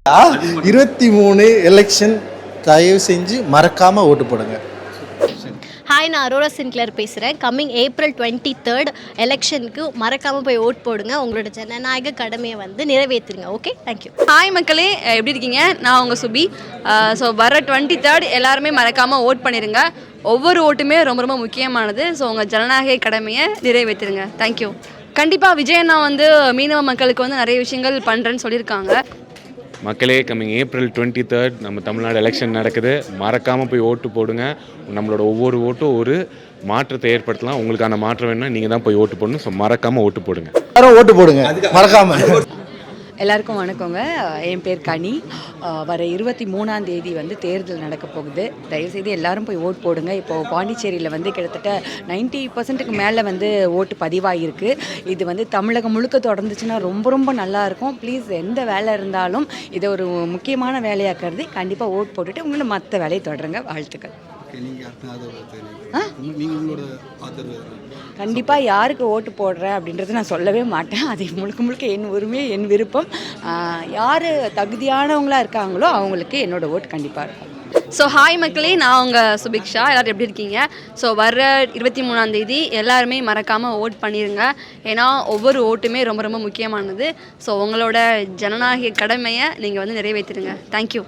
23 election தயவு செஞ்சு மறக்காமல் ஓட்டு போடுங்க. ஹாய், நான் அரோரா சின்க்ளர் பேசுகிறேன். கம்மிங் April 23 எலெக்ஷனுக்கு மறக்காமல் போய் ஓட் போடுங்க. உங்களோட ஜனநாயக கடமையை வந்து நிறைவேற்றுங்க. Okay, thank you. ஹாய் மக்களே, எப்படி இருக்கீங்க? நான் உங்கள் சுபி. ஸோ வர 23 எல்லாருமே மறக்காமல் ஓட் பண்ணிடுங்க. ஒவ்வொரு ஓட்டுமே ரொம்ப ரொம்ப முக்கியமானது. ஸோ உங்கள் ஜனநாயக கடமையை நிறைவேற்றுங்க. தேங்க்யூ. கண்டிப்பாக விஜயண்ணா வந்து மீனவ மக்களுக்கு வந்து நிறைய விஷயங்கள் பண்ணுறேன்னு சொல்லியிருக்காங்க. மக்களே, கம்மிங் April 23 நம்ம தமிழ்நாடு எலெக்ஷன் நடக்குது. மறக்காமல் போய் ஓட்டு போடுங்க. நம்மளோட ஒவ்வொரு ஓட்டும் ஒரு மாற்றத்தை ஏற்படுத்தலாம். உங்களுக்கான மாற்றம் வேணும்னா நீங்கள் தான் போய் ஓட்டு போடணும். ஸோ மறக்காமல் ஓட்டு போடுங்க. யாரும் ஓட்டு போடுங்க மறக்காமல். எல்லாருக்கும் வணக்கங்க. என் பேர் கனி. வர 23ஆம் தேதி வந்து தேர்தல் நடக்க போகுது. தயவுசெய்து எல்லாரும் போய் ஓட் போடுங்க. இப்போது பாண்டிச்சேரியில் வந்து கிட்டத்தட்ட 90% மேலே வந்து ஓட்டு பதிவாகிருக்கு. இது வந்து தமிழகம் முழுக்க தொடர்ந்துச்சுன்னா ரொம்ப ரொம்ப நல்லாயிருக்கும். ப்ளீஸ், எந்த வேலை இருந்தாலும் இதை ஒரு முக்கியமான வேலையாக கருதி கண்டிப்பாக ஓட் போட்டுட்டு உங்களோட மற்ற வேலையை தொடருங்க. வாழ்த்துக்கள். கண்டிப்பாக யாருக்கு ஓட்டு போடுறேன் அப்படின்றது நான் சொல்லவே மாட்டேன். அது முழுக்க முழுக்க என் உரிமை, என் விருப்பம். யார் தகுதியானவங்களாக இருக்காங்களோ அவங்களுக்கு என்னோடய ஓட்டு கண்டிப்பாக இருக்கும். ஸோ ஹாய் மக்களே, நான் உங்கள் சுபிக்ஷா. எல்லோரும் எப்படி இருக்கீங்க? ஸோ வர 23ஆம் தேதி எல்லாருமே மறக்காமல் ஓட் பண்ணிடுங்க. ஏன்னா ஒவ்வொரு ஓட்டுமே ரொம்ப ரொம்ப முக்கியமானது. ஸோ உங்களோட ஜனநாயக கடமையை நீங்கள் வந்து நிறைவேற்றிடுங்க. தேங்க்யூ.